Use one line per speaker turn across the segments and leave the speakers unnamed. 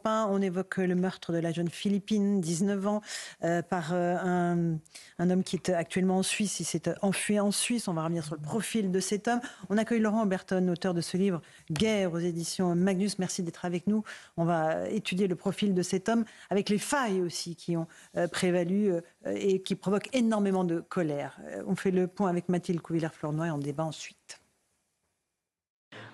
Europe 1. On évoque le meurtre de la jeune Philippine, 19 ans, par un homme qui est actuellement en Suisse. Il s'est enfui en Suisse. On va revenir sur le profil de cet homme. On accueille Laurent Oberton, auteur de ce livre « Guerre » aux éditions Magnus. Merci d'être avec nous. On va étudier le profil de cet homme avec les failles aussi qui ont prévalu et qui provoquent énormément de colère. On fait le point avec Mathilde Couvillère-Flournoy et on débat ensuite.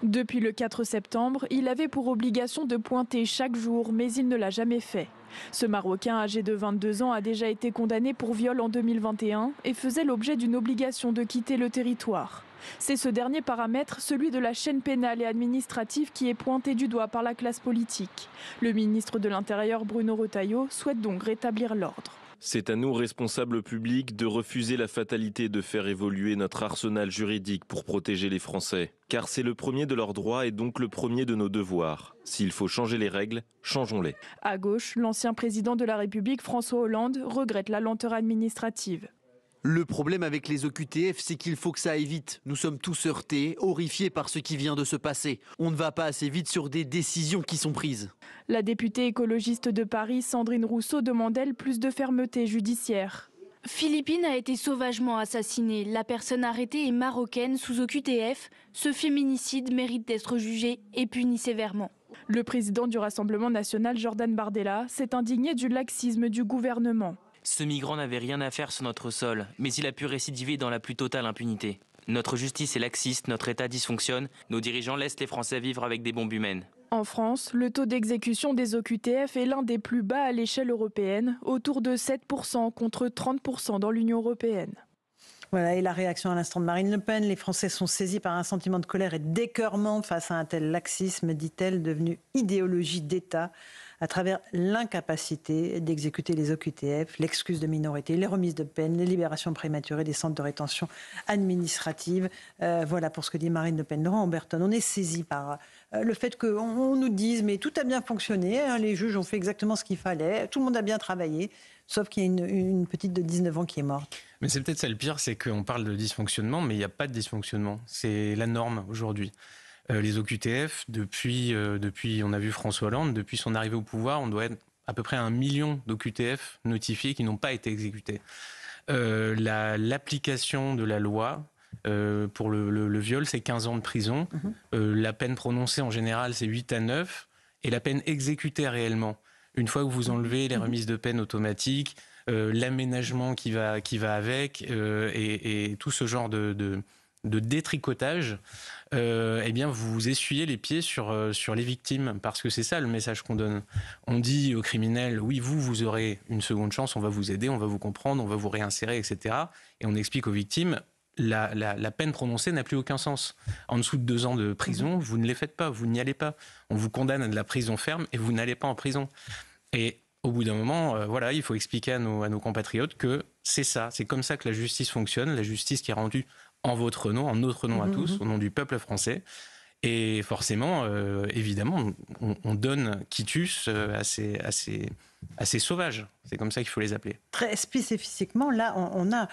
Depuis le 4 septembre, il avait pour obligation de pointer chaque jour, mais il ne l'a jamais fait. Ce Marocain âgé de 22 ans a déjà été condamné pour viol en 2021 et faisait l'objet d'une obligation de quitter le territoire. C'est ce dernier paramètre, celui de la chaîne pénale et administrative, qui est pointé du doigt par la classe politique. Le ministre de l'Intérieur, Bruno Retailleau, souhaite donc rétablir l'ordre.
C'est à nous, responsables publics, de refuser la fatalité de faire évoluer notre arsenal juridique pour protéger les Français. Car c'est le premier de leurs droits et donc le premier de nos devoirs. S'il faut changer les règles, changeons-les.
À gauche, l'ancien président de la République, François Hollande, regrette la lenteur administrative.
Le problème avec les OQTF, c'est qu'il faut que ça aille vite. Nous sommes tous heurtés, horrifiés par ce qui vient de se passer. On ne va pas assez vite sur des décisions qui sont prises.
La députée écologiste de Paris, Sandrine Rousseau, demande elle plus de fermeté judiciaire.
Philippine a été sauvagement assassinée. La personne arrêtée est marocaine sous OQTF. Ce féminicide mérite d'être jugé et puni sévèrement.
Le président du Rassemblement national, Jordan Bardella, s'est indigné du laxisme du gouvernement.
Ce migrant n'avait rien à faire sur notre sol, mais il a pu récidiver dans la plus totale impunité. Notre justice est laxiste, notre État dysfonctionne, nos dirigeants laissent les Français vivre avec des bombes humaines.
En France, le taux d'exécution des OQTF est l'un des plus bas à l'échelle européenne, autour de 7% contre 30% dans l'Union européenne.
Voilà, et la réaction à l'instant de Marine Le Pen. Les Français sont saisis par un sentiment de colère et d'écœurement face à un tel laxisme, dit-elle, devenu idéologie d'État, à travers l'incapacité d'exécuter les OQTF, l'excuse de minorité, les remises de peine, les libérations prématurées des centres de rétention administrative. Voilà pour ce que dit Marine Le Pen. Laurent Oberton, on est saisi par le fait qu'on nous dise mais tout a bien fonctionné, hein, les juges ont fait exactement ce qu'il fallait, tout le monde a bien travaillé, sauf qu'il y a une petite de 19 ans qui est morte.
Mais c'est peut-être ça le pire, c'est qu'on parle de dysfonctionnement, mais il n'y a pas de dysfonctionnement. C'est la norme aujourd'hui. Les OQTF, depuis, on a vu François Hollande, depuis son arrivée au pouvoir, on doit être à peu près 1 million d'OQTF notifiés qui n'ont pas été exécutés. L'application de la loi pour le viol, c'est 15 ans de prison. La peine prononcée en général, c'est 8 à 9. Et la peine exécutée réellement, une fois que vous enlevez les remises de peine automatiques, l'aménagement qui va avec et tout ce genre de détricotage, eh bien vous essuyez les pieds sur les victimes, parce que c'est ça le message qu'on donne. On dit aux criminels, oui, vous aurez une seconde chance, on va vous aider, on va vous comprendre, on va vous réinsérer, etc. Et on explique aux victimes, la peine prononcée n'a plus aucun sens. En dessous de 2 ans de prison, vous ne les faites pas, vous n'y allez pas. On vous condamne à de la prison ferme et vous n'allez pas en prison. Et au bout d'un moment, voilà, il faut expliquer à nos compatriotes que c'est ça, c'est comme ça que la justice fonctionne, la justice qui est rendue en votre nom, en notre nom à tous, au nom du peuple français. Et forcément, évidemment, on donne quitus à ces sauvages. C'est comme ça qu'il faut les appeler.
Très spécifiquement, là, on a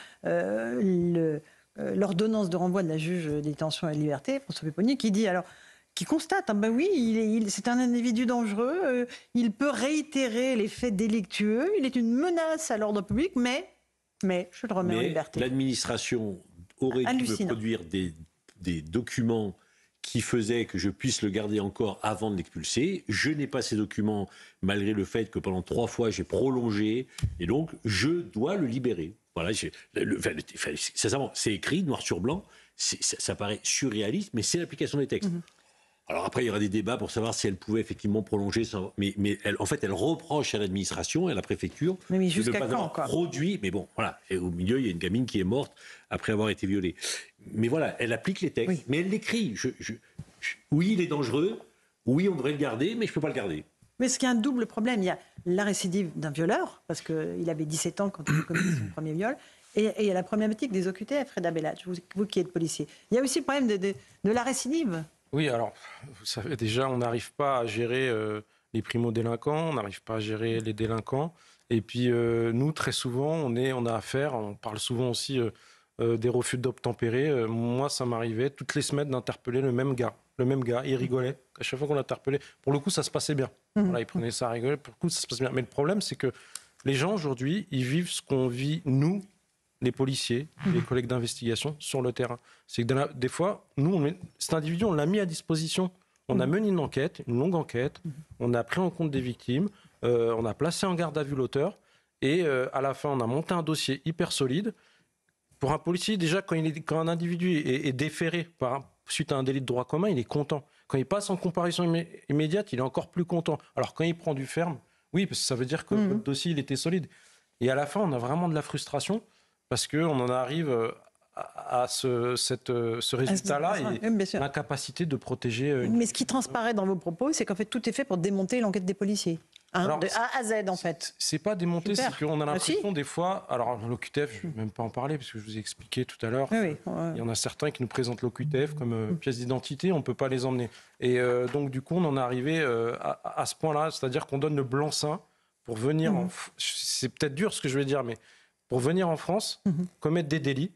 l'ordonnance de renvoi de la juge des détention et de liberté, François Pupponi, qui dit alors, qui constate, ben oui, c'est un individu dangereux, il peut réitérer les faits délictueux, il est une menace à l'ordre public, mais je le remets en liberté.
L'administration aurait dû me produire des documents qui faisaient que je puisse le garder encore avant de l'expulser. Je n'ai pas ces documents, malgré le fait que pendant 3 fois j'ai prolongé, et donc je dois le libérer. Voilà, sincèrement, c'est écrit noir sur blanc, ça paraît surréaliste, mais c'est l'application des textes. Alors après, il y aura des débats pour savoir si elle pouvait effectivement prolonger, mais elle reproche à l'administration et à la préfecture de ne pas avoir produit. Mais bon, voilà. Et au milieu, il y a une gamine qui est morte après avoir été violée. Mais voilà, elle applique les textes, mais elle l'écrit. Oui, il est dangereux. Oui, on devrait le garder, mais je ne peux pas le garder.
Mais ce qui est un double problème, il y a la récidive d'un violeur, parce qu'il avait 17 ans quand il a commis son premier viol, et il y a la problématique des OQTF, Reda Bellach, vous qui êtes policier. Il y a aussi le problème de la récidive. Oui, alors, vous savez, déjà, on n'arrive pas à gérer les primo-délinquants, on n'arrive pas à gérer les délinquants. Et puis, nous, très souvent, on a affaire, on parle souvent aussi des refus d'obtempérer. Moi, ça m'arrivait toutes les semaines d'interpeller le même gars.
le même gars, il rigolait. À chaque fois qu'on l'interpellait, pour le coup, ça se passait bien. Voilà, il prenait ça à rigoler, pour le coup, ça se passe bien. Mais le problème, c'est que les gens, aujourd'hui, ils vivent ce qu'on vit, nous, les policiers, les collègues d'investigation, sur le terrain. C'est que des fois, nous, cet individu, on l'a mis à disposition. On a mené une enquête, une longue enquête. On a pris en compte des victimes. On a placé en garde à vue l'auteur. Et à la fin, on a monté un dossier hyper solide. Pour un policier, déjà, quand un individu est déféré suite à un délit de droit commun, il est content. Quand il passe en comparution immédiate, il est encore plus content. Alors quand il prend du ferme, oui, parce que ça veut dire que le dossier, il était solide. Et à la fin, on a vraiment de la frustration parce qu'on en arrive à ce résultat-là et l'incapacité de protéger...
Mais ce qui transparaît dans vos propos, c'est qu'en fait, tout est fait pour démonter l'enquête des policiers. Alors, de A à Z, en fait.
C'est pas démonté, c'est qu'on a l'impression des fois... Alors, l'OQTF, je ne vais même pas en parler, parce que je vous ai expliqué tout à l'heure. Oui. Il y en a certains qui nous présentent l'OQTF comme pièce d'identité, on ne peut pas les emmener. Et donc, du coup, on en est arrivé à ce point-là, c'est-à-dire qu'on donne le blanc-seing pour venir... C'est peut-être dur ce que je vais dire, mais pour venir en France, commettre des délits,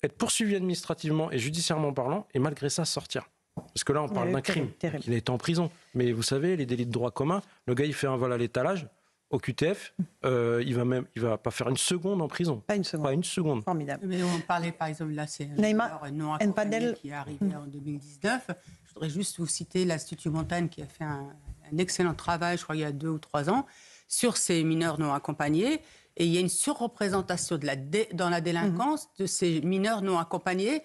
être poursuivi administrativement et judiciairement parlant, et malgré ça, sortir. Parce que là, on parle d'un crime. Il a été en prison. Mais vous savez, les délits de droit commun, le gars, il fait un vol à l'étalage, au QTF, il va pas faire une seconde en prison.
Pas une seconde.
Pas une seconde.
Formidable.
Mais on parlait, par exemple, là, c'est un non accompagné qui est arrivé en 2019. Je voudrais juste vous citer l'Institut Montaigne qui a fait un excellent travail, je crois, il y a 2 ou 3 ans, sur ces mineurs non accompagnés. Et il y a une surreprésentation dans la délinquance de ces mineurs non accompagnés.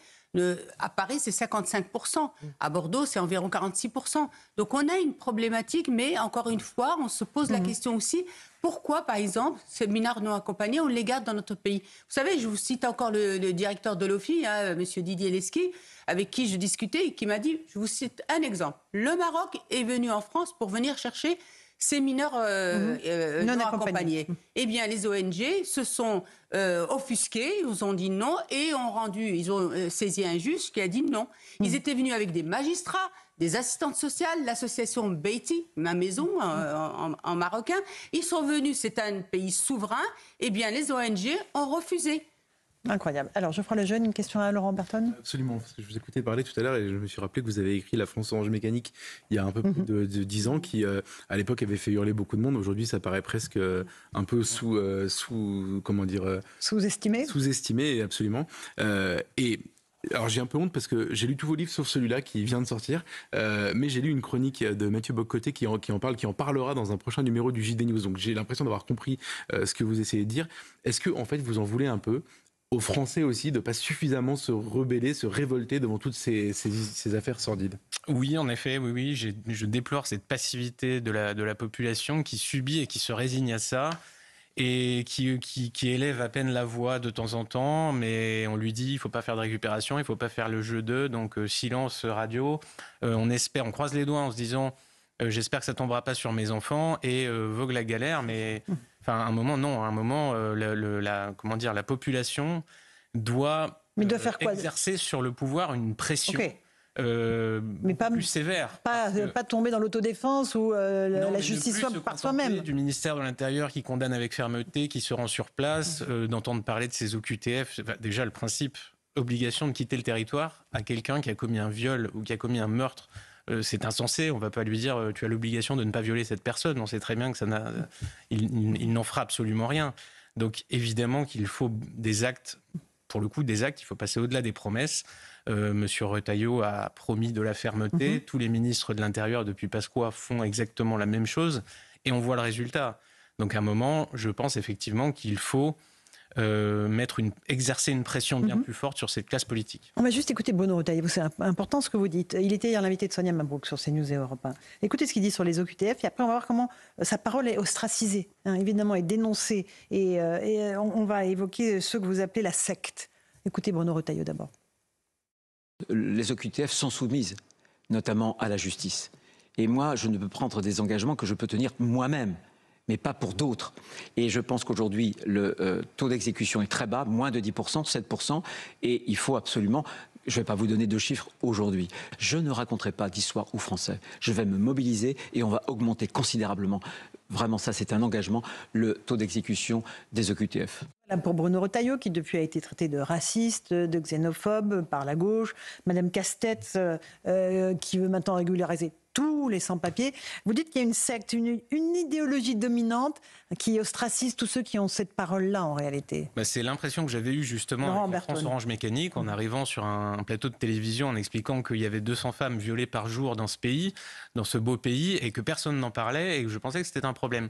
À Paris, c'est 55%. À Bordeaux, c'est environ 46%. Donc, on a une problématique, mais encore une fois, on se pose la question aussi, pourquoi, par exemple, ces mineurs non accompagnés, on les garde dans notre pays? Vous savez, je vous cite encore le directeur de l'OFI, M. Didier Lesky, avec qui je discutais et qui m'a dit, je vous cite un exemple. Le Maroc est venu en France pour venir chercher ces mineurs non accompagnés. Eh bien, les ONG se sont offusqués, ils ont dit non et ils ont saisi un juge qui a dit non. Ils étaient venus avec des magistrats, des assistantes sociales, l'association Beiti, ma maison en marocain. Ils sont venus, c'est un pays souverain. Eh bien, les ONG ont refusé.
Incroyable. Alors, Geoffroy Lejeune, une question à Laurent Berton?
Absolument, parce que je vous écoutais parler tout à l'heure et je me suis rappelé que vous avez écrit La France Orange Mécanique il y a un peu plus de 10 ans, qui à l'époque avait fait hurler beaucoup de monde. Aujourd'hui, ça paraît presque un peu sous-estimé. Sous-estimé, absolument. Alors j'ai un peu honte parce que j'ai lu tous vos livres sauf celui-là qui vient de sortir, mais j'ai lu une chronique de Mathieu Bock-Côté qui en parlera dans un prochain numéro du JD News. Donc j'ai l'impression d'avoir compris ce que vous essayez de dire. Est-ce que en fait vous en voulez un peu aux Français aussi de ne pas suffisamment se rebeller, se révolter devant toutes ces affaires sordides?
Oui, en effet, oui. Je déplore cette passivité de la population qui subit et qui se résigne à ça et qui élève à peine la voix de temps en temps, mais on lui dit il ne faut pas faire de récupération, il ne faut pas faire le jeu d'eux, donc silence radio. On espère, on croise les doigts en se disant j'espère que ça ne tombera pas sur mes enfants et vogue la galère, mais... Enfin, à un moment, non. À un moment, la population doit
faire quoi?
Exercer sur le pouvoir une pression mais pas plus sévère.
Pas tomber dans l'autodéfense ou la justice soit par soi-même.
Du ministère de l'Intérieur qui condamne avec fermeté, qui se rend sur place, d'entendre parler de ces OQTF. Enfin, déjà, le principe, obligation de quitter le territoire à quelqu'un qui a commis un viol ou qui a commis un meurtre. C'est insensé, on ne va pas lui dire tu as l'obligation de ne pas violer cette personne. On sait très bien que il n'en fera absolument rien. Donc évidemment qu'il faut des actes, pour le coup des actes, il faut passer au-delà des promesses. Monsieur Retailleau a promis de la fermeté, tous les ministres de l'Intérieur depuis Pasqua font exactement la même chose et on voit le résultat. Donc à un moment, je pense effectivement qu'il faut exercer une pression bien plus forte sur cette classe politique.
On va juste écouter Bruno Retailleau, c'est important ce que vous dites. Il était hier l'invité de Sonia Mabrouk sur CNews et Europe 1. Écoutez ce qu'il dit sur les OQTF et après on va voir comment sa parole est ostracisée, évidemment, est dénoncée. Et on va évoquer ce que vous appelez la secte. Écoutez Bruno Retailleau d'abord.
Les OQTF sont soumises, notamment à la justice. Et moi, je ne peux prendre des engagements que je peux tenir moi-même, mais pas pour d'autres. Et je pense qu'aujourd'hui, le taux d'exécution est très bas, moins de 10%, 7%, et il faut absolument... Je ne vais pas vous donner de chiffres aujourd'hui. Je ne raconterai pas d'histoire aux Français. Je vais me mobiliser et on va augmenter considérablement, vraiment ça c'est un engagement, le taux d'exécution des OQTF.
Pour Bruno Retailleau, qui depuis a été traité de raciste, de xénophobe par la gauche. Madame Castex, qui veut maintenant régulariser tous les sans-papiers. Vous dites qu'il y a une secte, une idéologie dominante qui ostracise tous ceux qui ont cette parole-là en réalité.
C'est l'impression que j'avais eue justement avec la France Orange Mécanique en arrivant sur un plateau de télévision en expliquant qu'il y avait 200 femmes violées par jour dans ce pays, dans ce beau pays, et que personne n'en parlait et que je pensais que c'était un problème.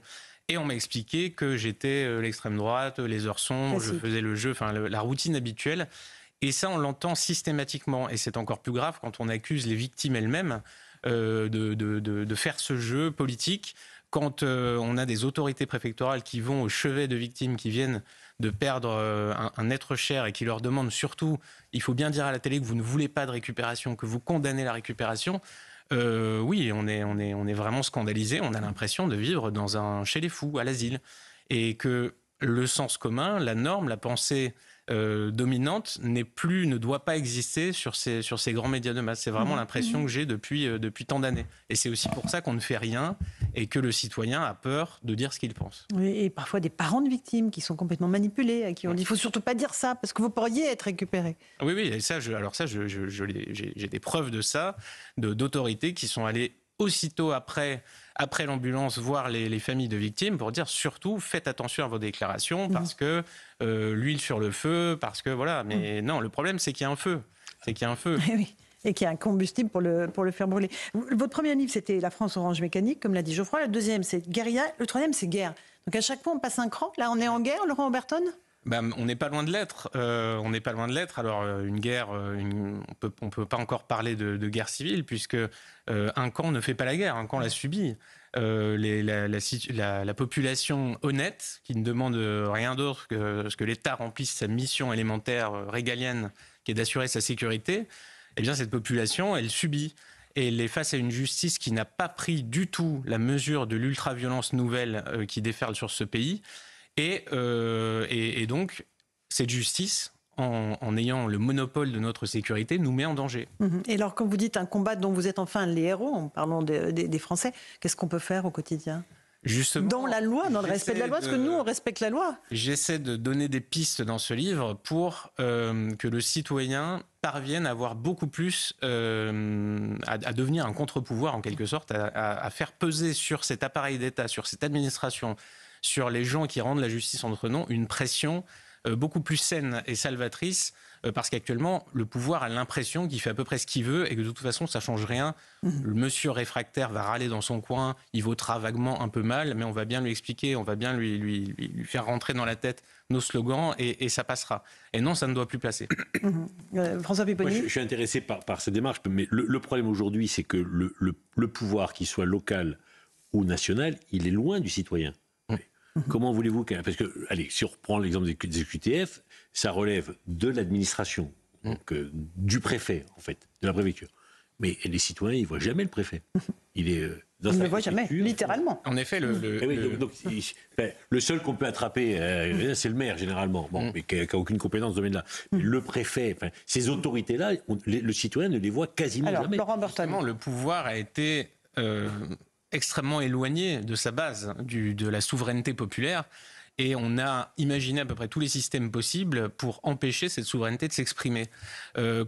Et on m'a expliqué que j'étais l'extrême droite, les heures sombres, je faisais le jeu, la routine habituelle. Et ça, on l'entend systématiquement. Et c'est encore plus grave quand on accuse les victimes elles-mêmes de faire ce jeu politique. Quand on a des autorités préfectorales qui vont au chevet de victimes qui viennent de perdre un être cher et qui leur demandent surtout, il faut bien dire à la télé que vous ne voulez pas de récupération, que vous condamnez la récupération. Oui, on est vraiment scandalisé. On a l'impression de vivre chez les fous, à l'asile. Et que le sens commun, la norme, la pensée dominante ne doit pas exister sur ces grands médias de masse. C'est vraiment l'impression que j'ai depuis tant d'années. Et c'est aussi pour ça qu'on ne fait rien et que le citoyen a peur de dire ce qu'il pense.
Oui, et parfois des parents de victimes qui sont complètement manipulés, à qui on dit il ne faut surtout pas dire ça parce que vous pourriez être récupéré.
Oui, et ça, j'ai des preuves de ça, d'autorités qui sont allées aussitôt après l'ambulance voir les familles de victimes pour dire surtout faites attention à vos déclarations parce que l'huile sur le feu, parce que voilà. Mais non, le problème c'est qu'il y a un feu.
Oui. Et qu'il y a un combustible pour le faire brûler. Votre premier livre, c'était La France Orange Mécanique, comme l'a dit Geoffroy. Le deuxième, c'est Guérilla. Le troisième, c'est Guerre. Donc à chaque fois, on passe un cran. Là, on est en guerre, Laurent Oberton ?
On n'est pas loin de l'être. Alors une guerre, on peut pas encore parler de guerre civile puisque un camp ne fait pas la guerre, un camp la subit. La population honnête qui ne demande rien d'autre que l'État remplisse sa mission élémentaire régalienne, qui est d'assurer sa sécurité. Eh bien cette population, elle subit. Et elle est face à une justice qui n'a pas pris du tout la mesure de l'ultra-violence nouvelle qui déferle sur ce pays. Et donc, cette justice, en ayant le monopole de notre sécurité, nous met en danger.
Et alors, quand vous dites un combat dont vous êtes enfin les héros, en parlant des Français, qu'est-ce qu'on peut faire au quotidien ?
Justement,
dans la loi, dans le respect de la loi, parce que nous, on respecte la loi.
J'essaie de donner des pistes dans ce livre pour que le citoyen parvienne à avoir beaucoup plus, à devenir un contre-pouvoir en quelque sorte, à faire peser sur cet appareil d'État, sur cette administration, sur les gens qui rendent la justice entre nous, une pression beaucoup plus saine et salvatrice, parce qu'actuellement, le pouvoir a l'impression qu'il fait à peu près ce qu'il veut et que de toute façon, ça ne change rien. Le monsieur réfractaire va râler dans son coin, il votera vaguement un peu mal, mais on va bien lui expliquer, on va bien lui faire rentrer dans la tête nos slogans et ça passera. Et non, ça ne doit plus passer.
François Pipponi.
Moi, je suis intéressé par cette démarche, mais le problème aujourd'hui, c'est que le pouvoir, qu'il soit local ou national, il est loin du citoyen. Comment voulez-vous parce que, allez, si on reprend l'exemple des QTF, ça relève de l'administration, donc du préfet, en fait, de la préfecture. Mais les citoyens, ils ne voient jamais le préfet. Il est dans
ils ne le voient jamais, littéralement.
En effet,
le seul qu'on peut attraper, c'est le maire, généralement, mais qui n'a aucune compétence dans ce domaine-là. Le préfet, ces autorités-là, le citoyen ne les voit quasiment jamais.
Laurent Oberton.
Le pouvoir a été extrêmement éloigné de sa base, de la souveraineté populaire. Et on a imaginé à peu près tous les systèmes possibles pour empêcher cette souveraineté de s'exprimer.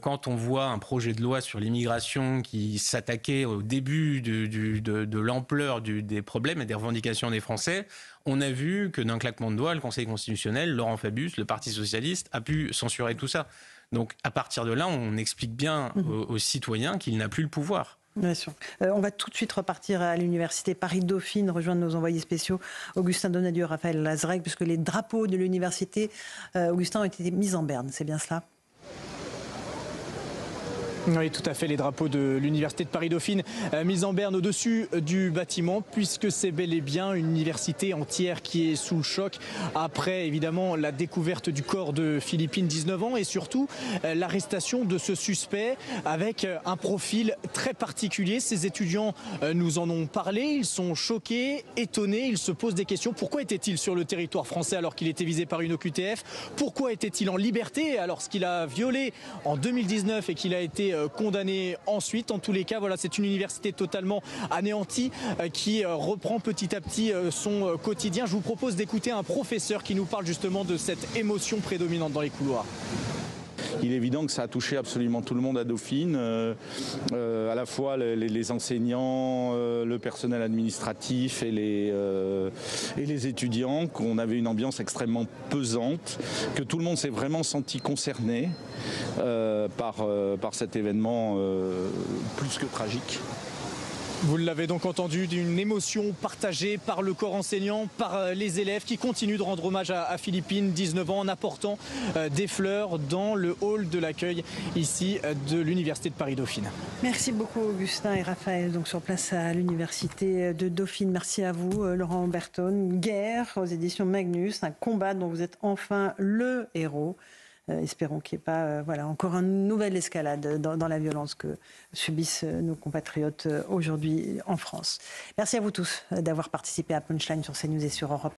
Quand on voit un projet de loi sur l'immigration qui s'attaquait au début de l'ampleur des problèmes et des revendications des Français, on a vu que d'un claquement de doigts, le Conseil constitutionnel, Laurent Fabius, le Parti socialiste, a pu censurer tout ça. Donc à partir de là, on explique bien aux citoyens qu'il n'a plus le pouvoir.
Bien sûr. On va tout de suite repartir à l'université Paris-Dauphine, rejoindre nos envoyés spéciaux Augustin Donadieu et Raphaël Lazreg, puisque les drapeaux de l'université, Augustin, ont été mis en berne. C'est bien cela ?
Oui, tout à fait, les drapeaux de l'université de Paris-Dauphine mis en berne au-dessus du bâtiment, puisque c'est bel et bien une université entière qui est sous le choc après évidemment la découverte du corps de Philippine, 19 ans, et surtout l'arrestation de ce suspect avec un profil très particulier. Ces étudiants nous en ont parlé, ils sont choqués, étonnés, ils se posent des questions. Pourquoi était-il sur le territoire français alors qu'il était visé par une OQTF ? Pourquoi était-il en liberté alors qu'il a violé en 2019 et qu'il a été été condamnés ensuite. En tous les cas, voilà, c'est une université totalement anéantie qui reprend petit à petit son quotidien. Je vous propose d'écouter un professeur qui nous parle justement de cette émotion prédominante dans les couloirs.
Il est évident que ça a touché absolument tout le monde à Dauphine, à la fois les enseignants, le personnel administratif et les étudiants, qu'on avait une ambiance extrêmement pesante, que tout le monde s'est vraiment senti concerné par cet événement plus que tragique.
Vous l'avez donc entendu, d'une émotion partagée par le corps enseignant, par les élèves qui continuent de rendre hommage à Philippine, 19 ans, en apportant des fleurs dans le hall de l'accueil ici de l'Université de Paris-Dauphine.
Merci beaucoup Augustin et Raphaël, donc sur place à l'Université de Dauphine. Merci à vous Laurent Berton. Guerre aux éditions Magnus, un combat dont vous êtes enfin le héros. Espérons qu'il n'y ait pas encore une nouvelle escalade dans la violence que subissent nos compatriotes aujourd'hui en France. Merci à vous tous d'avoir participé à Punchline sur CNews et sur Europe.